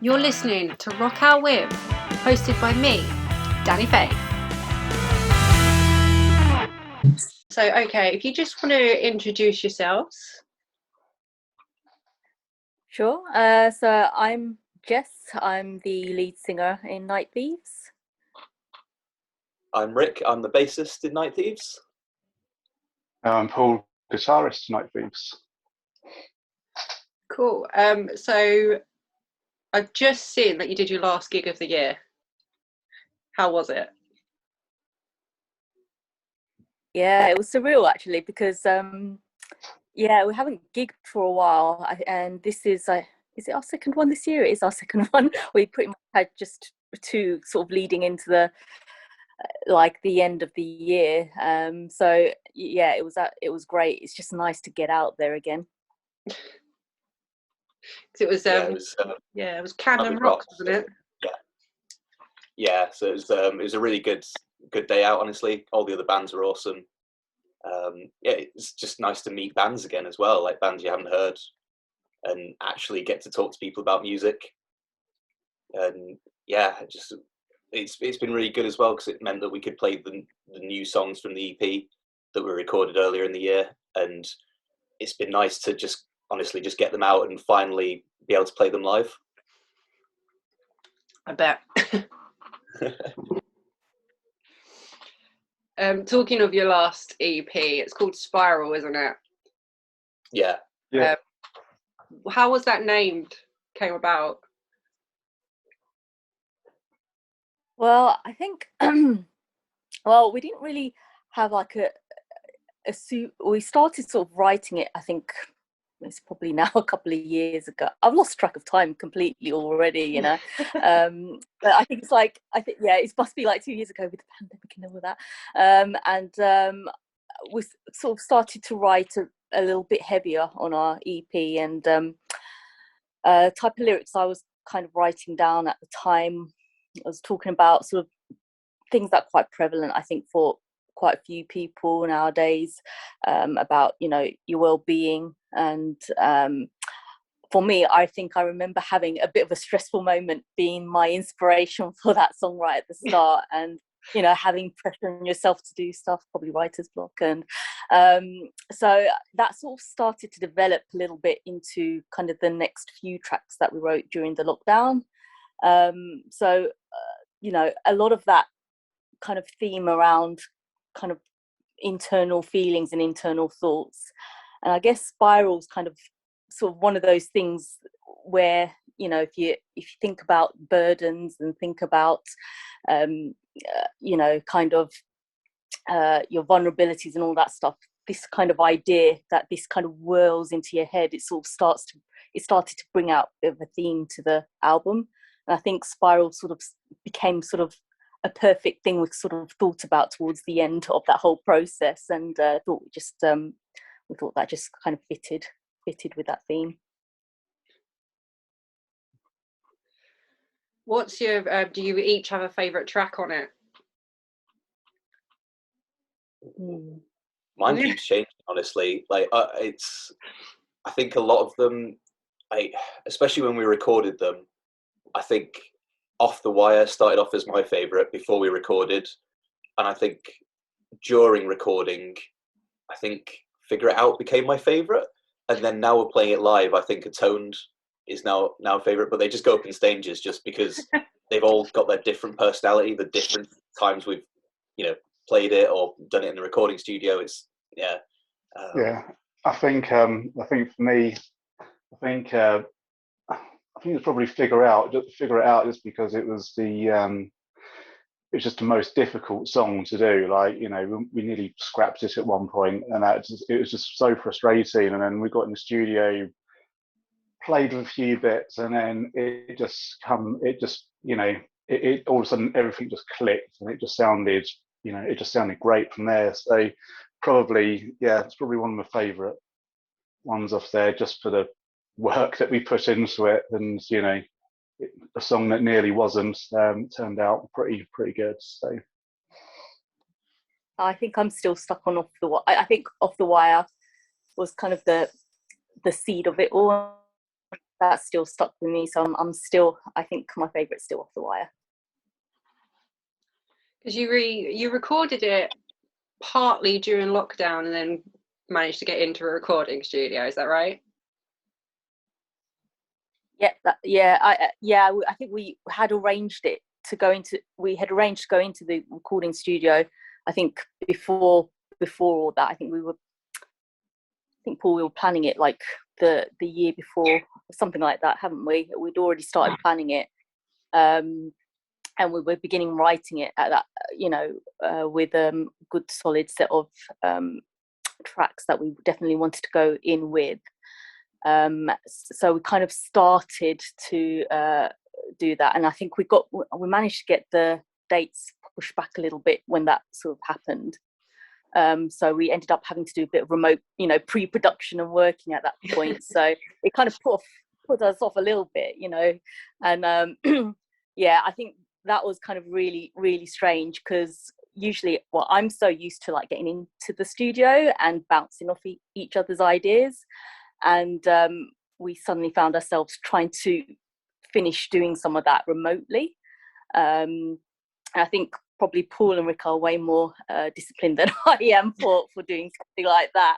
You're listening to Rock Our Whim, hosted by me, Danny Faye. So, okay, if you just want to introduce yourselves. Sure. So I'm Jess. I'm the lead singer in Night Thieves. I'm Rick. I'm the bassist in Night Thieves. I'm Paul, guitarist in Night Thieves. Cool. So I've just seen that you did your last gig of the year. How was it? Yeah, it was surreal actually because we haven't gigged for a while, and this is it our second one this year? It is our second one. We pretty much had just two sort of leading into the the end of the year. So yeah, it was great. It's just nice to get out there again. It was it was Camden Rocks, wasn't it? Yeah. So it was a really good day out. Honestly, all the other bands were awesome. It's just nice to meet bands again as well, like bands you haven't heard, and actually get to talk to people about music. And yeah, it's been really good as well because it meant that we could play the new songs from the EP that were recorded earlier in the year, and it's been nice to just get them out and finally be able to play them live. I bet. Talking of your last EP, it's called Spiral, isn't it? Yeah. How was that named? Came about? Well, I think we didn't really have like a suit. We started sort of writing it, I think it's probably now a couple of years ago. I've lost track of time completely already, you know. But I think it must be like 2 years ago with the pandemic and all that. We sort of started to write a little bit heavier on our EP, and type of lyrics I was kind of writing down at the time. I was talking about sort of things that are quite prevalent, I think, for quite a few people nowadays, about, you know, your well-being. And for me, I think I remember having a bit of a stressful moment being my inspiration for that song right at the start, and, you know, having pressure on yourself to do stuff, probably writer's block. And so that sort of started to develop a little bit into kind of the next few tracks that we wrote during the lockdown. You know, a lot of that kind of theme around kind of internal feelings and internal thoughts. And I guess Spiral's kind of sort of one of those things where, you know, if you think about burdens and think about you know, kind of your vulnerabilities and all that stuff, this kind of idea that this kind of whirls into your head, it started to bring out a bit of a theme to the album. And I think Spiral sort of became sort of a perfect thing we sort of thought about towards the end of that whole process, and we thought that just kind of fitted with that theme. What's your do you each have a favourite track on it? Mine keeps changing, honestly. Like I think a lot of them, especially when we recorded them, I think Off the Wire started off as my favourite before we recorded, and I think during recording, I think Figure It Out became my favourite, and then now we're playing it live. I think Atoned is now a favourite, but they just go up in stages just because they've all got their different personality, the different times we've, you know, played it or done it in the recording studio. It's I think for me, I think it's probably Figure It Out just because it was it's just the most difficult song to do. Like, you know, we nearly scrapped it at one point, and it was just so frustrating. And then we got in the studio, played with a few bits, and then it all of a sudden everything just clicked, and it just sounded great from there. So probably, yeah, it's probably one of my favourite ones off there, just for the work that we put into it, and, you know, a song that nearly wasn't turned out pretty good. So I think I'm still stuck on Off the Wire. I think Off the Wire was kind of the seed of it all. that's still stuck with me. So I'm still, I think my favourite's still Off the Wire. Because you recorded it partly during lockdown and then managed to get into a recording studio. Is that right? Yeah, I think we had arranged it to go into. We had arranged to go into the recording studio. I think before all that. I think Paul, we were planning it like the year before, something like that, haven't we? We'd already started planning it, and we were beginning writing it at that, with good solid set of tracks that we definitely wanted to go in with. So we kind of started to do that, and I think we managed to get the dates pushed back a little bit when that sort of happened. So we ended up having to do a bit of remote, pre-production and working at that point. So it kind of put us off a little bit, and yeah, I think that was kind of really, really strange, because usually, I'm so used to like getting into the studio and bouncing off each other's ideas, and we suddenly found ourselves trying to finish doing some of that remotely. And I think probably Paul and Rick are way more disciplined than I am for doing something like that.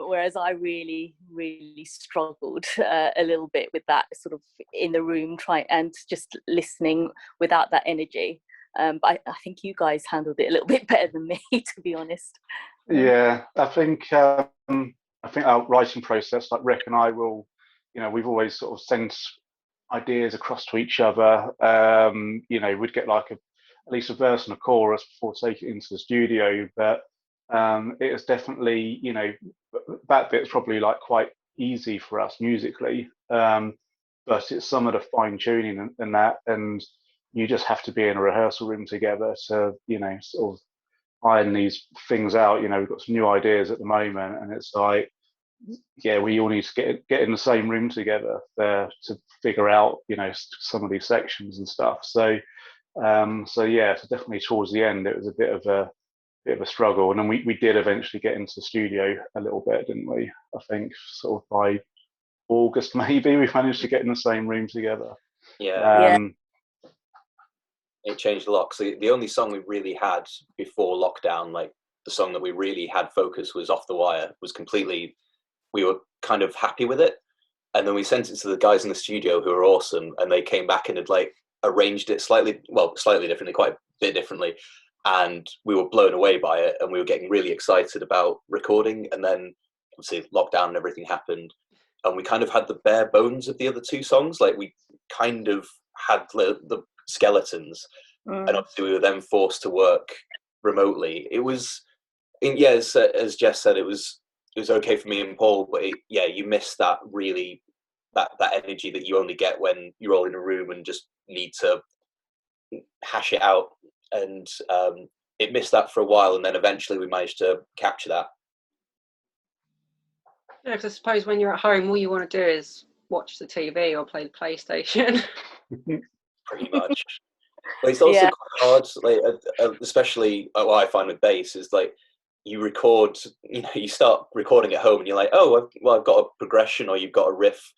Whereas I really, really struggled a little bit with that, sort of in the room, trying and just listening without that energy. But I think you guys handled it a little bit better than me, to be honest. Yeah, I think our writing process, like Rick and I will, we've always sort of sent ideas across to each other. We'd get like at least a verse and a chorus before taking it into the studio. But it is definitely, that bit's probably like quite easy for us musically. But it's some of the fine tuning and that, and you just have to be in a rehearsal room together to, sort of iron these things out. We've got some new ideas at the moment, and it's like, yeah, we all need to get in the same room together there to figure out, some of these sections and stuff. So yeah, so definitely towards the end, it was a bit of a struggle, and then we did eventually get into the studio a little bit, didn't we? I think sort of by August maybe we managed to get in the same room together. Yeah. It changed a lot. So the only song we really had before lockdown, like the song that we really had focus was Off the Wire, was completely, we were kind of happy with it. And then we sent it to the guys in the studio who are awesome, and they came back and had like arranged it slightly differently, quite a bit differently. And we were blown away by it, and we were getting really excited about recording. And then obviously lockdown and everything happened, and we kind of had the bare bones of the other two songs. Like we kind of had the skeletons, and obviously we were then forced to work remotely. It was, as Jess said, it was okay for me and Paul, but you miss that really, that energy that you only get when you're all in a room and just need to hash it out. And it missed that for a while, and then eventually we managed to capture that. Yeah, because I suppose when you're at home, all you want to do is watch the TV or play the PlayStation. Pretty much. But it's also quite hard, like, especially what I find with bass is like you record, you start recording at home and you're like, oh, I've got a progression or you've got a riff,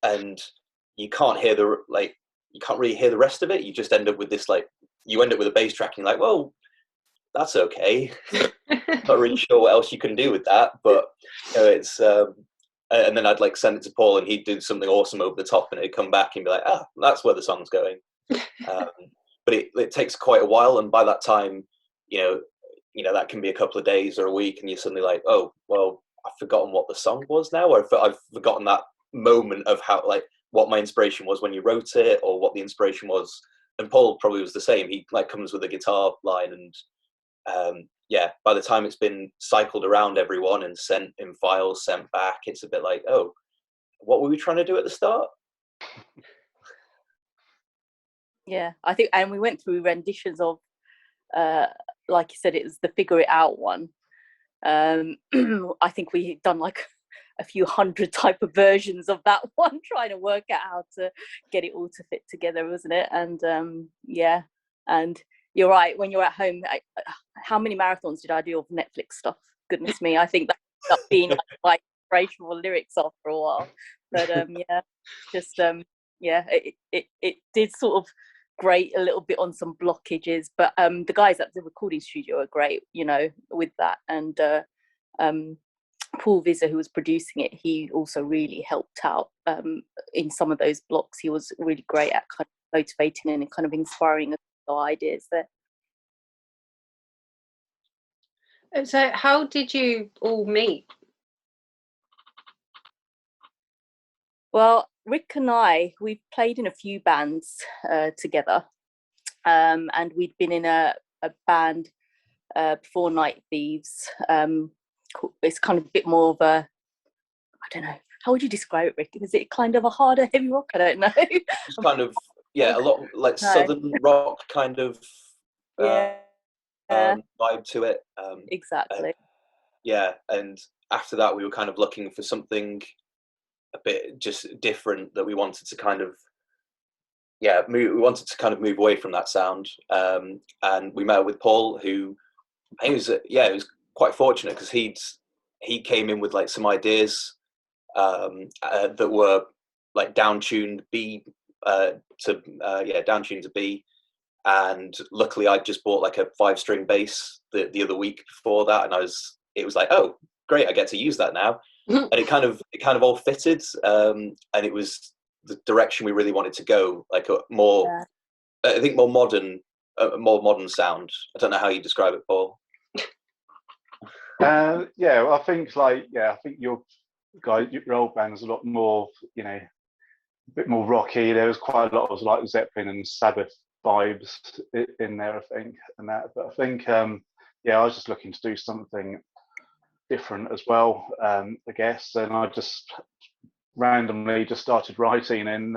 and you can't hear you can't really hear the rest of it. You just end up with this, like, you end up with a bass track and you're like, well, that's okay. Not really sure what else you can do with that, but it's and then I'd like send it to Paul and he'd do something awesome over the top, and it'd come back and be like, that's where the song's going. But it takes quite a while, and by that time, that can be a couple of days or a week, and you're suddenly like, oh, well, I've forgotten what the song was now, or I've forgotten that moment of how, like, what my inspiration was when you wrote it, or what the inspiration was. And Paul probably was the same. He like comes with a guitar line, and by the time it's been cycled around everyone and sent in files, sent back, it's a bit like, oh, what were we trying to do at the start? Yeah, I think, and we went through renditions of, like you said, it was the Figure It Out one. I think we had done like a few hundred type of versions of that one, trying to work out how to get it all to fit together, wasn't it? And and you're right, when you're at home, how many marathons did I do of Netflix stuff? Goodness me, I think that ended up being like inspirational lyrics after a while. But yeah, just yeah, it did sort of grate a little bit on some blockages, but the guys at the recording studio are great, you know, with that. And Paul Visser, who was producing it, he also really helped out in some of those blocks. He was really great at kind of motivating and kind of inspiring ideas there. So how did you all meet? Well, Rick and I, we've played in a few bands together, and we'd been in a band before Night Thieves. It's kind of a bit more of a, I don't know, how would you describe it, Rick? Is it kind of a harder heavy rock? I don't know. It's kind of, yeah, a lot like southern rock kind of Yeah. vibe to it. Exactly. Yeah, and after that we were kind of looking for something a bit just different that we wanted to kind of, we wanted to kind of move away from that sound. And we met with Paul, who he was, it was quite fortunate because he came in with like some ideas that were like down-tuned B down-tuned to B. And luckily I just bought like a 5-string bass the other week before that, and it was like, oh great, I get to use that now. And it kind of all fitted, and it was the direction we really wanted to go, like a more, I think more modern sound. I don't know how you describe it, Paul. I think I think your old band was a lot more, you know, a bit more rocky. There was quite a lot of like Zeppelin and Sabbath vibes in there, I think, and that. But I think, I was just looking to do something different as well, I guess. And I just randomly just started writing in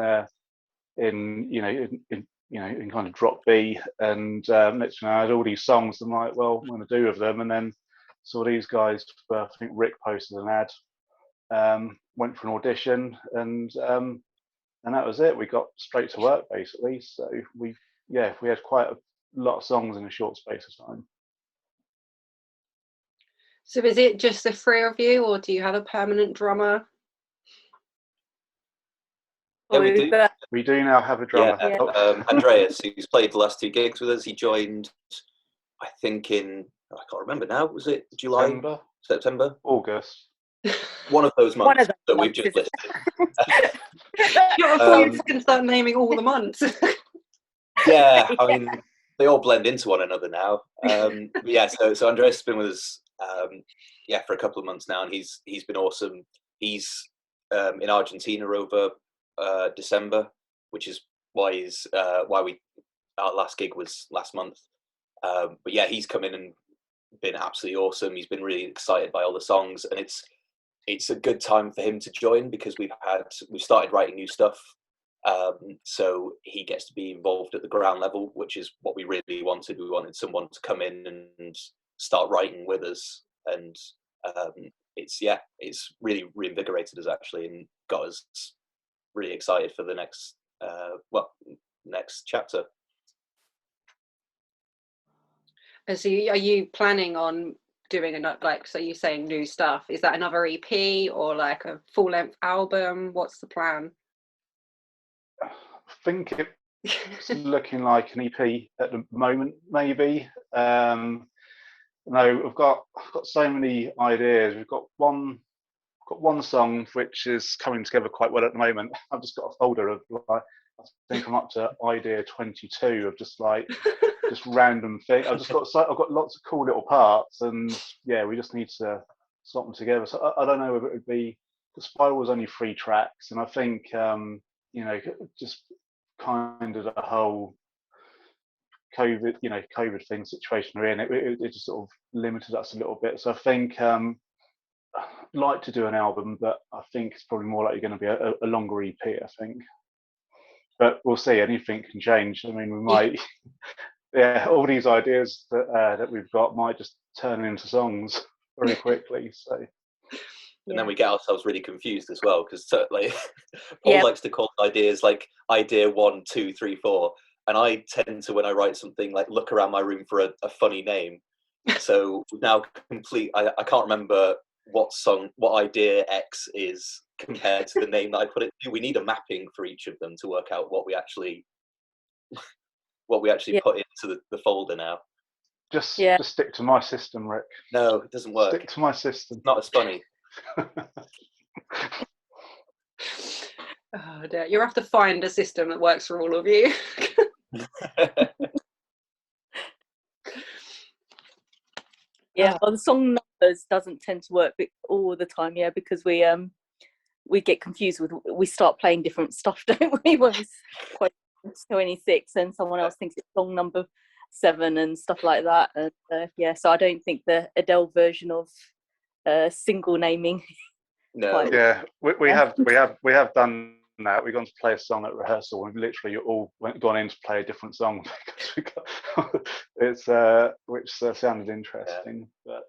kind of drop B, and next thing I had all these songs. I'm like, well, I'm going to do with them, and then saw these guys. I think Rick posted an ad, went for an audition, and that was it. We got straight to work basically. So we had quite a lot of songs in a short space of time. So is it just the three of you, or do you have a permanent drummer? Yeah, we do. We do now have a drummer. Yeah. Andreas, who's played the last 2 gigs with us, he joined, I think I can't remember now, was it July? September? August. One of those months that we've just listed. I thought you can start naming all the months. Yeah, I mean, they all blend into one another now. So Andreas has been with us for a couple of months now, and he's been awesome. He's in Argentina over December, which is why our last gig was last month. But yeah, he's come in and been absolutely awesome. He's been really excited by all the songs, and it's a good time for him to join because we've started writing new stuff. So he gets to be involved at the ground level, which is what we really wanted. We wanted someone to come in and start writing with us, and it's really reinvigorated us actually, and got us really excited for the next chapter. So are you planning on doing so you're saying new stuff? Is that another EP or like a full-length album? What's the plan? I think it's looking like an EP at the moment, maybe. No, I've got so many ideas. We've got one song which is coming together quite well at the moment. I've just got a folder of like, I think I'm up to idea 22 of just random things. I've got lots of cool little parts, and we just need to slot them together. So I don't know whether it would be, the Spiral was only 3 tracks, and I think just kind of the whole COVID thing situation we're in, it just sort of limited us a little bit. So I think I'd like to do an album, but I think it's probably more likely going to be a longer EP, I think. But we'll see. Anything can change. I mean, we might, all these ideas that we've got might just turn into songs very quickly. So. And then we get ourselves really confused as well, because Paul likes to call ideas like idea 1, 2, 3, 4, and I tend to, when I write something, like look around my room for a funny name. So now I can't remember what idea X is compared to the name that I put it to. We need a mapping for each of them to work out what we actually Yeah. put into the folder now. Just Yeah. stick to my system, Rick. No, it doesn't work. Stick to my system. Not as funny. Oh dear. You'll have to find a system that works for all of you. Yeah, well, the song numbers doesn't tend to work all the time, yeah, because we get confused we start playing different stuff, don't we, when we quite 26 and someone else thinks it's song number 7 and stuff like that. And yeah, so I don't think the Adele version of single naming. No. Yeah, we have done that. We've gone to play a song at rehearsal and literally all gone in to play a different song because we got it's which sounded interesting. Yeah.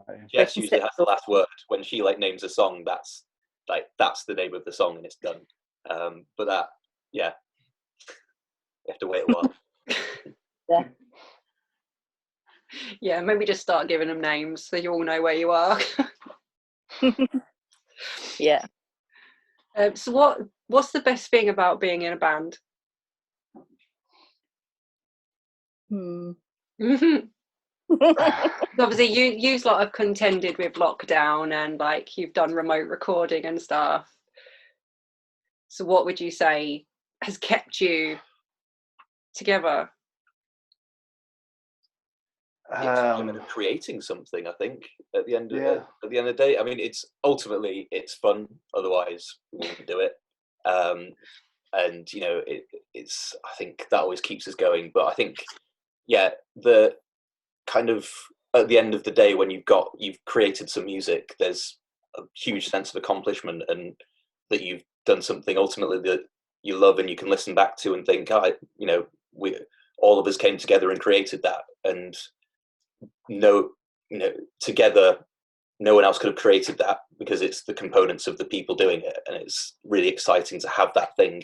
But Jess usually has the last word when she names a song. That's the name of the song and it's done. But that, yeah, you have to wait a while. Yeah. Yeah, maybe just start giving them names so you all know where you are. Yeah. So what's the best thing about being in a band? Obviously you lot have contended with lockdown and you've done remote recording and stuff. So what would you say has kept you together? The enjoyment of creating something, I think, at the end of the day. I mean, it's fun, otherwise we wouldn't do it. And it's I think that always keeps us going. But I think, yeah, the kind of at the end of the day when you've created some music, there's a huge sense of accomplishment and that you've done something ultimately that you love and you can listen back to and think, we all of us came together and created that, and together no one else could have created that because it's the components of the people doing it, and it's really exciting to have that thing.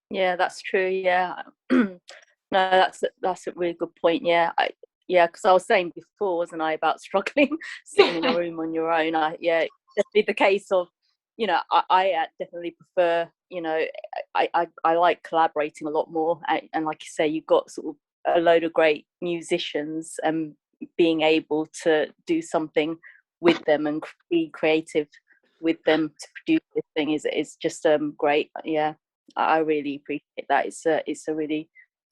Yeah, that's true. Yeah. No, that's a really good point. Yeah. Because I was saying before, wasn't I, about struggling sitting in a room on your own. It's definitely the case of, I definitely prefer, I like collaborating a lot more. And like you say, you've got sort of a load of great musicians and being able to do something with them and be creative with them to produce this thing is just great. Yeah, I really appreciate that. It's a really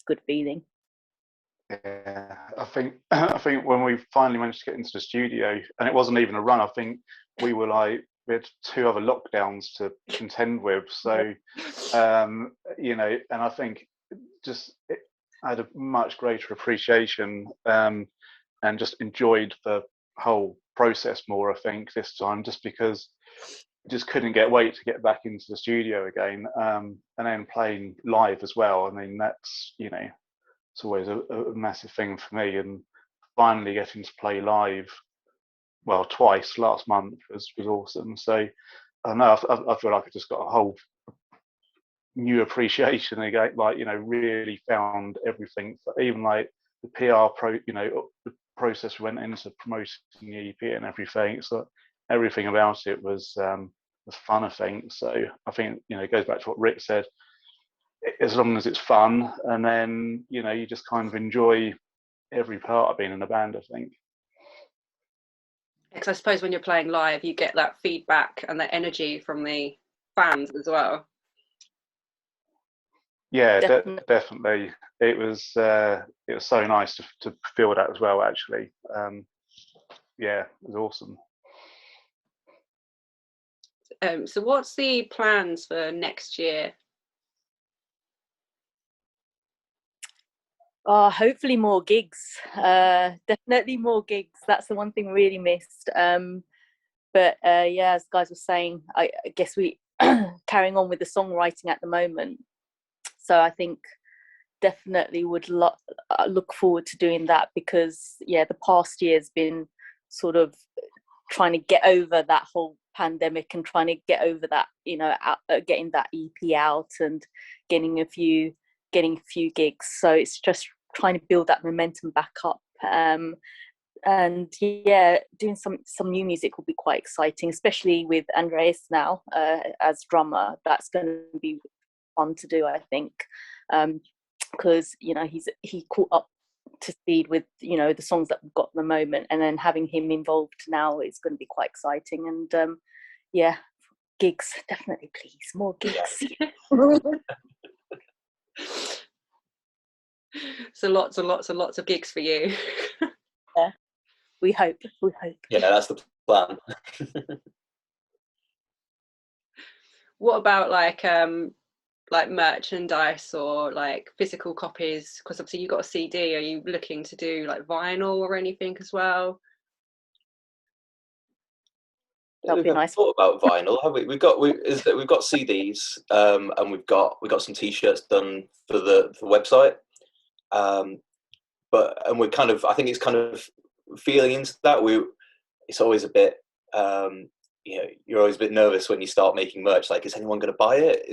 good feeling. Yeah, I think when we finally managed to get into the studio, and it wasn't even a run, I think we had 2 other lockdowns to contend with. So, and I think I had a much greater appreciation and just enjoyed the whole process more, I think, this time, just because I just couldn't wait to get back into the studio again, and then playing live as well. I mean, that's, it's always a massive thing for me, and finally getting to play live, well, twice last month was awesome. So I don't know, I feel like I just got a whole new appreciation again, really found everything, even the PR the process went into promoting the EP and everything. So everything about it was fun, I think. So I think, it goes back to what Rick said, as long as it's fun, and then you just kind of enjoy every part of being in a band, I think. Because I suppose when you're playing live you get that feedback and that energy from the fans as well. Yeah, definitely. It was so nice to feel that as well, actually. Yeah, it was awesome. So what's the plans for next year? Hopefully more gigs. Definitely more gigs. That's the one thing we really missed. But yeah, as guys were saying, I guess we carrying on with the songwriting at the moment. So I think definitely would look forward to doing that, because the past year's been sort of trying to get over that whole pandemic and trying to get over that, getting that EP out and getting a few gigs. So it's just trying to build that momentum back up. and yeah, doing some new music will be quite exciting, especially with Andreas now as drummer. That's going to be fun to do, I think, because he caught up to speed with the songs that we've got at the moment, and then having him involved now is going to be quite exciting. And yeah, gigs, definitely, please, more gigs. So lots and lots and lots of gigs for you. Yeah, we hope. Yeah, that's the plan. What about like merchandise or like physical copies? Because obviously you got a CD. Are you looking to do like vinyl or anything as well? That'd be nice. Thought about vinyl, have we? We've got CDs, and we've got some T-shirts done for the website. But we're kind of, I think it's kind of feeling into that. It's always a bit, you're always a bit nervous when you start making merch. Like, is anyone going to buy it?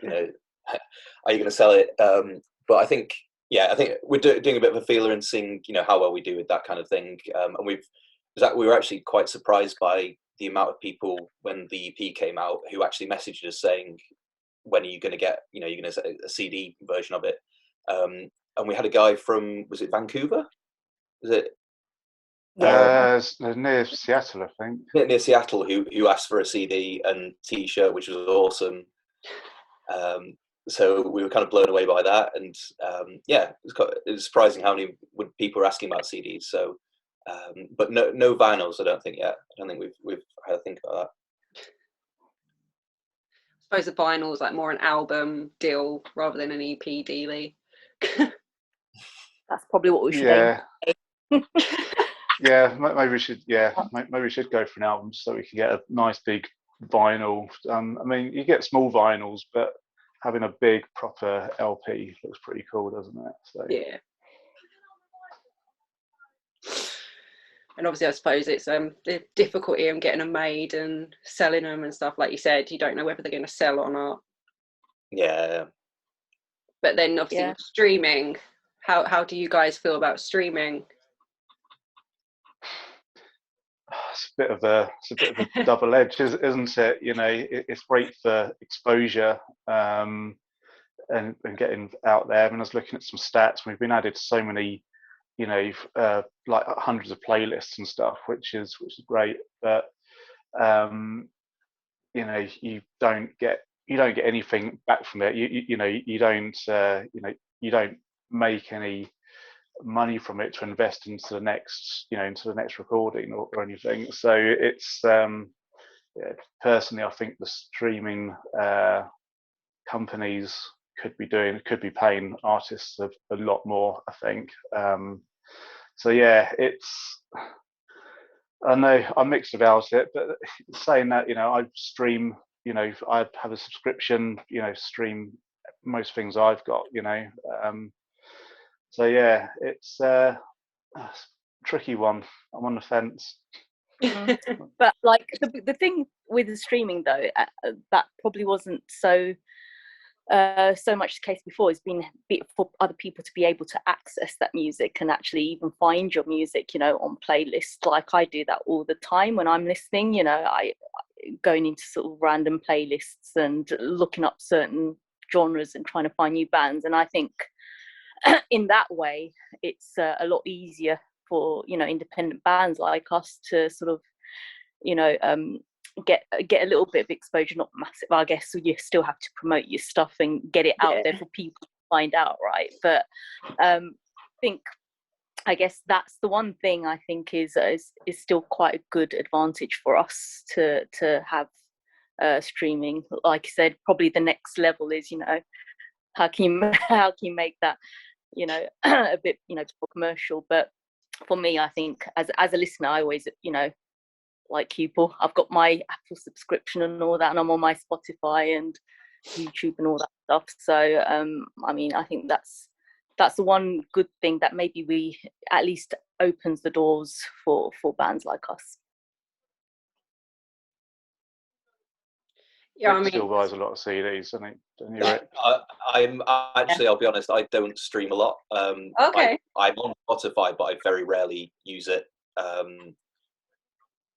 Are you going to sell it? But I think we're doing a bit of a feeler and seeing, how well we do with that kind of thing. And we were actually quite surprised by the amount of people when the EP came out who actually messaged us saying, when are you going to get, you're going to say a CD version of it. And we had a guy from, was it Vancouver? Was it? Near Seattle, I think. Near Seattle, who asked for a CD and T-shirt, which was awesome. So we were kind of blown away by that, and it was surprising how many people were asking about CDs. So, but no vinyls, I don't think yet. I don't think we've had to think about that. I suppose the vinyl is like more an album deal rather than an EP dealy. That's probably what we should aim. Yeah, maybe we should. Yeah, maybe we should go for an album so we can get a nice big vinyl. I mean, you get small vinyls, but having a big proper LP looks pretty cool, doesn't it? So. Yeah. And obviously, I suppose it's the difficulty in getting them made and selling them and stuff. Like you said, you don't know whether they're going to sell or not. Yeah. But then obviously streaming, how do you guys feel about streaming? It's a bit of a double edge, isn't it? It's great for exposure and getting out there. I mean, I was looking at some stats. We've been added to so many, like hundreds of playlists and stuff, which is great. But you don't get anything back from it. You don't make any money from it to invest into the next recording or anything. So it's personally, I think the streaming companies could be paying artists a lot more, I think. So yeah, I know I'm mixed about it, but saying that, I stream, I have a subscription, stream most things I've got, so yeah, it's a tricky one. I'm on the fence. But like the thing with the streaming though, that probably wasn't so much the case before. It's been for other people to be able to access that music and actually even find your music, on playlists. Like I do that all the time when I'm listening. I going into sort of random playlists and looking up certain genres and trying to find new bands. And I think in that way, it's a lot easier for independent bands like us to sort of get a little bit of exposure, not massive, I guess. So you still have to promote your stuff and get it out there for people to find out, right? But I guess that's the one thing I think is still quite a good advantage for us to have streaming. Like you said, probably the next level is how can you make that a bit more commercial. But for me, I think as a listener, I always like people, I've got my Apple subscription and all that, and I'm on my Spotify and YouTube and all that stuff. So I mean, I think that's the one good thing that maybe we at least opens the doors for bands like us. Yeah, Rick still buys a lot of CDs, don't you, Rick? I'm actually, I'll be honest, I don't stream a lot. Okay. I'm on Spotify, but I very rarely use it.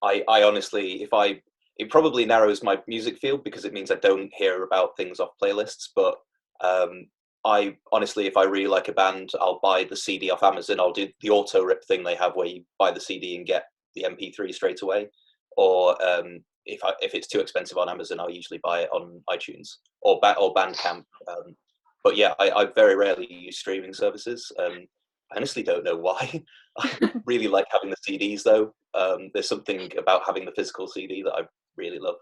I honestly, it probably narrows my music field because it means I don't hear about things off playlists. But I honestly, if I really like a band, I'll buy the CD off Amazon. I'll do the auto rip thing they have, where you buy the CD and get the MP3 straight away. Or if it's too expensive on Amazon, I'll usually buy it on iTunes or Bandcamp. But yeah, I very rarely use streaming services. I honestly don't know why. I really like having the CDs though. There's something about having the physical CD that I really love.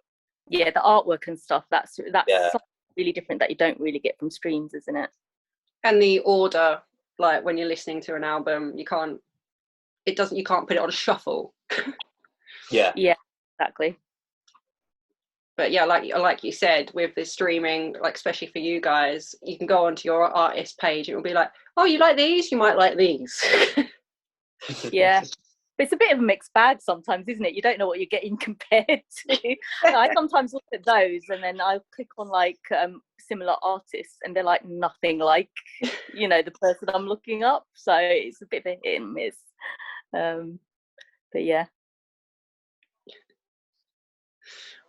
Yeah, the artwork and stuff, that's Yeah. something really different that you don't really get from streams, isn't it? And the order, like when you're listening to an album, you can't put it on shuffle. Yeah. Yeah, exactly. But yeah, like you said, with the streaming, like especially for you guys, you can go onto your artist page and it'll be like, oh, you like these? You might like these. Yeah. But it's a bit of a mixed bag sometimes, isn't it? You don't know what you're getting compared to. I sometimes look at those and then I click on like similar artists and they're like nothing like, the person I'm looking up. So it's a bit of a hit and miss. But yeah.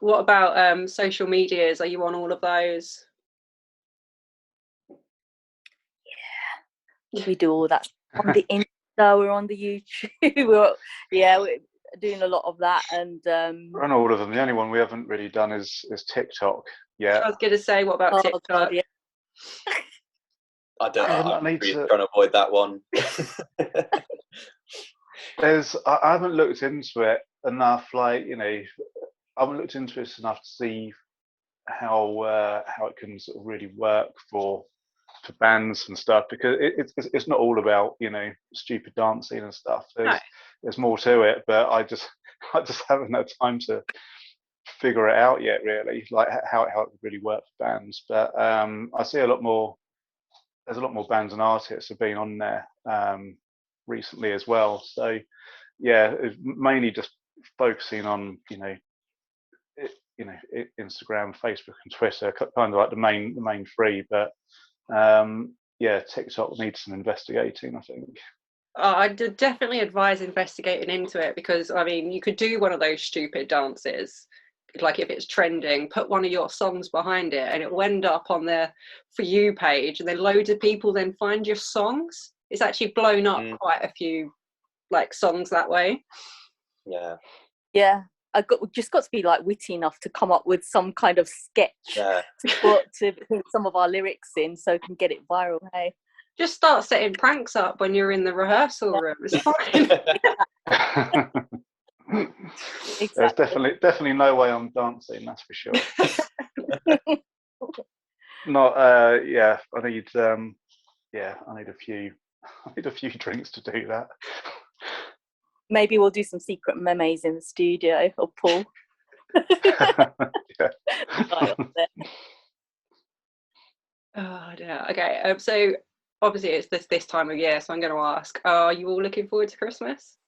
What about social medias? Are you on all of those? Yeah, we do all that on the Insta. We're on the YouTube. we're doing a lot of that, and We're on all of them. The only one we haven't really done is TikTok yet. I was going to say, what about TikTok? God, yeah. I'm really trying to avoid that one. I haven't looked into it enough. I haven't looked into it enough to see how it can sort of really work for bands and stuff, because it's not all about stupid dancing and stuff. There's more to it, but I just haven't had time to figure it out yet, really, like how it would really work for bands. But I see there's a lot more bands and artists have been on there recently as well. So yeah, it's mainly just focusing on Instagram, Facebook, and Twitter, kind of like the main three. But TikTok needs some investigating, I think. I'd definitely advise investigating into it, because I mean, you could do one of those stupid dances, like if it's trending, put one of your songs behind it and it will end up on their For You page, and then loads of people then find your songs. It's actually blown up quite a few like songs that way. Yeah, just got to be like witty enough to come up with some kind of sketch to put some of our lyrics in, so we can get it viral. Hey, just start setting pranks up when you're in the rehearsal room. It's fine. Exactly. There's definitely no way I'm dancing, that's for sure. Not I need a few drinks to do that. Maybe we'll do some secret memes in the studio, or Paul. Oh dear. Okay, so obviously it's this time of year, so I'm going to ask, are you all looking forward to Christmas?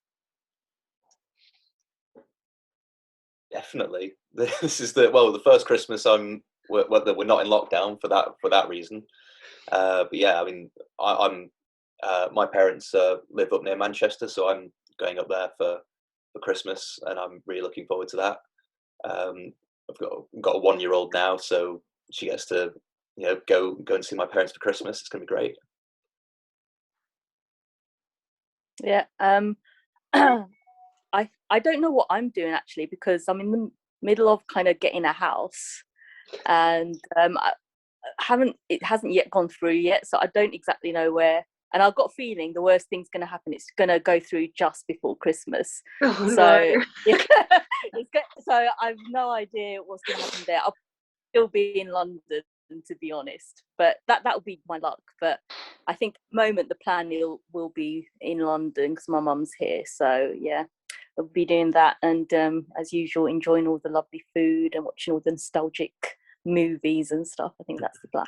Definitely. This is the first Christmas we're not in lockdown for that reason. But yeah, I mean, I'm my parents live up near Manchester, so I'm going up there for Christmas, and I'm really looking forward to that. I've got a 1-year-old now, so she gets to go and see my parents for Christmas. It's going to be great. Yeah. I don't know what I'm doing actually, because I'm in the middle of kind of getting a house, and it hasn't yet gone through yet, so I don't exactly know where. And I've got a feeling the worst thing's going to happen. It's going to go through just before Christmas. Oh, so no. So I've no idea what's going to happen there. I'll still be in London, to be honest, but that'll be my luck. But I think at the moment the plan will be in London, because my mum's here. So yeah, I'll be doing that, and as usual, enjoying all the lovely food and watching all the nostalgic movies and stuff. I think that's the plan.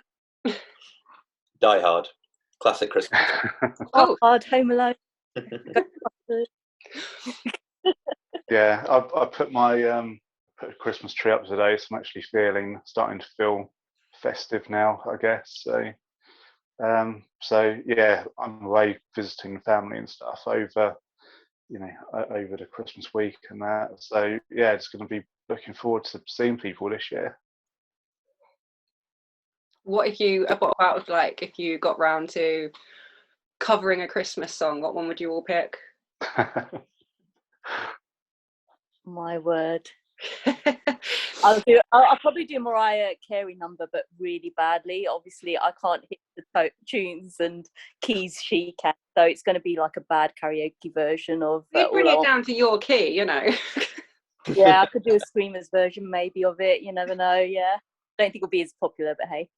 Die Hard, classic Christmas. Hard, Home Alone. Yeah, I put my put a Christmas tree up today, so I'm actually starting to feel festive now, I guess. So yeah, I'm away visiting family and stuff over over the Christmas week and that. So yeah, it's going to be looking forward to seeing people this year. What about like if you got round to covering a Christmas song? What one would you all pick? My word. I'll probably do Mariah Carey number, but really badly. Obviously, I can't hit the tunes and keys she can, so it's going to be like a bad karaoke version of. You'd bring it down to your key, Yeah, I could do a screamers version maybe of it. You never know. Yeah, don't think it'll be as popular, but hey.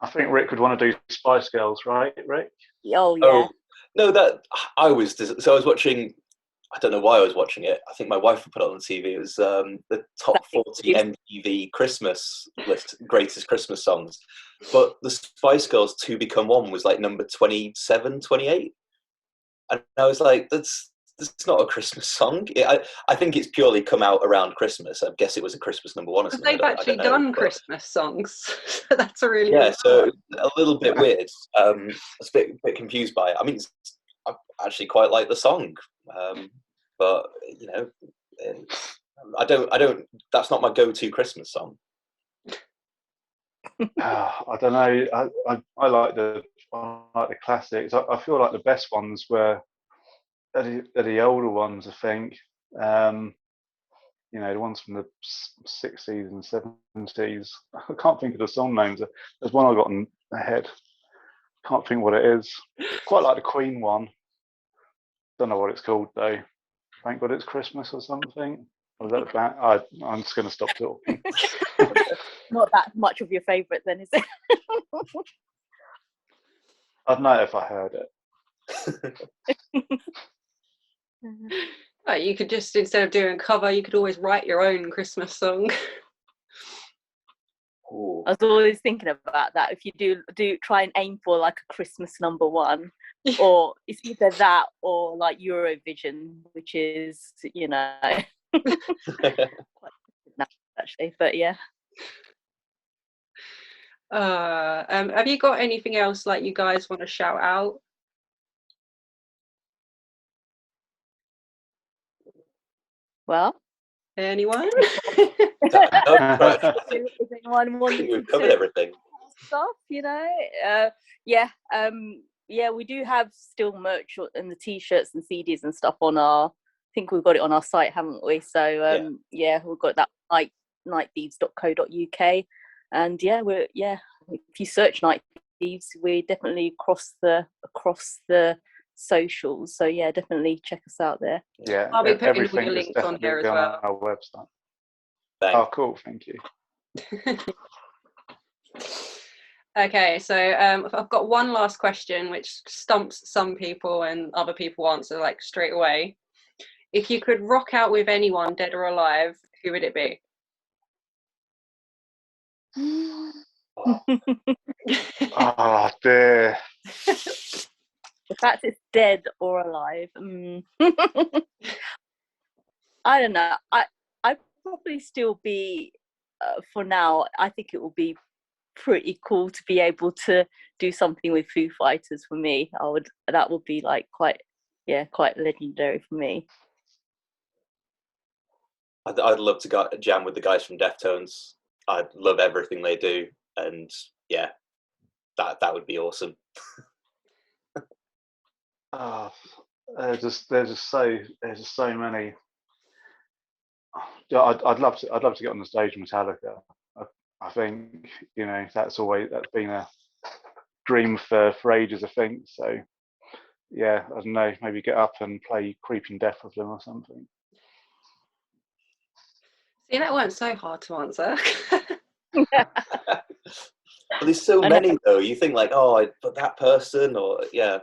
I think Rick would want to do Spice Girls, right, Rick? Oh yeah. Oh, no, that I was watching. I don't know why I was watching it. I think my wife would put it on the TV. It was the top 40 MTV Christmas list, greatest Christmas songs. But the Spice Girls 2 Become One was like number 27, 28. And I was like, that's not a Christmas song. I think it's purely come out around Christmas. I guess it was a Christmas number one or something. They've actually done Christmas songs. That's a really so a little bit weird. I was a bit confused by it. I mean, I actually quite like the song. But I don't. That's not my go-to Christmas song. I don't know. I like the classics. I feel like the best ones are the older ones. I think the ones from the 60s and 70s. I can't think of the song names. There's one I got in my head. Can't think what it is. Quite like the Queen one. Don't know what it's called though. Thank God it's Christmas or something. Or is that bad? I'm just going to stop talking. Not that much of your favourite then, is it? I'd know if I heard it. You could just, instead of doing a cover, you could always write your own Christmas song. Ooh. I was always thinking about that. If you do try and aim for like a Christmas number one, or it's either that or like Eurovision, which is quite actually, but yeah. Have you got anything else like you guys want to shout out? Well, anyone? Is anyone wanting We've covered everything. Stuff, we do have still merch and the t-shirts and CDs and stuff on I think we've got it on our site, haven't we? So we've got that nightthieves.co.uk, and if you search Night Thieves, we're definitely across the socials, so definitely check us out there. I'll be putting all your links on here as well. Our website. Thanks. Oh, cool, thank you. Okay, so I've got one last question which stumps some people and other people answer like straight away. If you could rock out with anyone, dead or alive, who would it be? Oh dear. The fact it's dead or alive. I don't know. I'd probably still be, for now, I think it will be pretty cool to be able to do something with Foo Fighters for me. That would be like quite legendary for me. I'd love to jam with the guys from Deftones. I'd love everything they do, and that would be awesome. There's just so many. I'd love to get on the stage with Metallica. I think that's been a dream for ages. I think so. Yeah, I don't know. Maybe get up and play Creeping Death with them or something. See, that weren't so hard to answer. But there's so many though. You think like, but that person, or Yeah.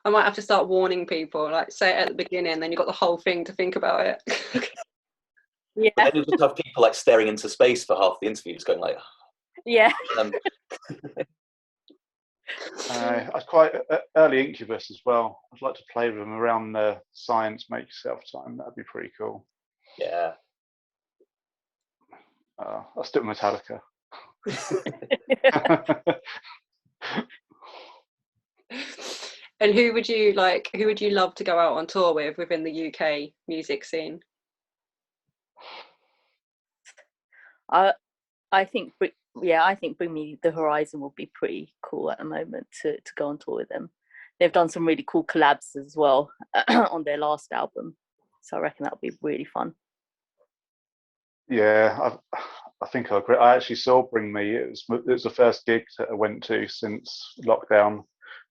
I might have to start warning people, like say it at the beginning, then you've got the whole thing to think about it. Yeah. But then you just have people like staring into space for half the interview, just going like, yeah. I'd quite early Incubus as well. I'd like to play with them around the Science Make Yourself time. That'd be pretty cool. Yeah. I'll stick with Metallica. And who would you like? Who would you love to go out on tour with within the UK music scene? I think, I think Bring Me the Horizon will be pretty cool at the moment to go on tour with them. They've done some really cool collabs as well on their last album, so I reckon that'll be really fun. Yeah, I think I agree. I actually saw Bring Me. It was the first gig that I went to since lockdown.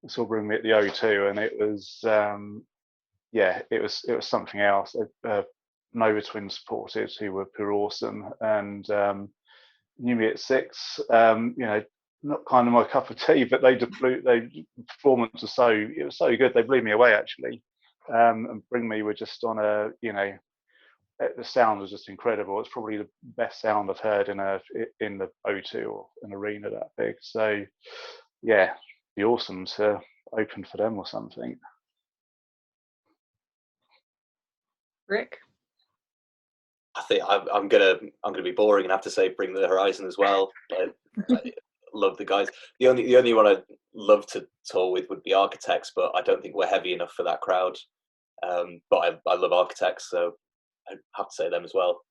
I saw Bring Me at the O2, and it was it was something else. Nova Twins supported, who were awesome, and Knew Me at 6. Not kind of my cup of tea, but they performance was so good. They blew me away actually. And Bring Me were just on a the sound was just incredible. It's probably the best sound I've heard in the O2 or an arena that big. So yeah, it'd be awesome to open for them or something. Rick? I think I'm gonna be boring and have to say Bring the Horizon as well. I love the guys. The only one I'd love to tour with would be Architects, but I don't think we're heavy enough for that crowd. But I love Architects, so I have to say them as well.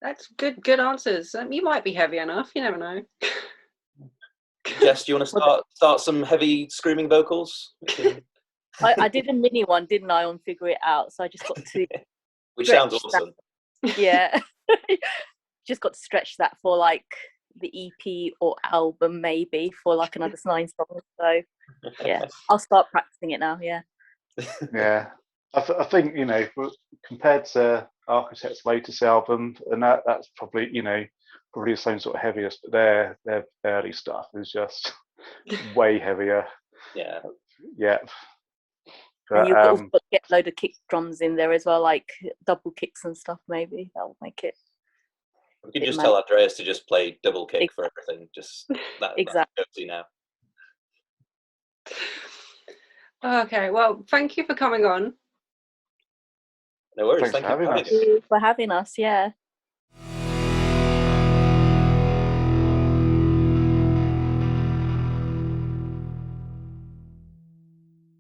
That's good answers. You might be heavy enough. You never know. Jess, do you want to start some heavy screaming vocals? I did a mini one, didn't I, on Figure It Out? So I just got to which sounds awesome. Yeah, just got to stretch that for like the EP or album, maybe for like another 9 songs. So yeah, I'll start practicing it now. Yeah. Yeah, I think compared to Architect's latest album, and that's probably the same sort of heaviest, but their early stuff is just way heavier. Yeah. Yeah. But, and you've also got to get a load of kick drums in there as well, like double kicks and stuff. Maybe that will make it. We can just tell Andreas to just play double kick for everything. Just exactly. That's now. Okay, well, thank you for coming on. No worries. Thanks for having us. Thank you for having us. Yeah.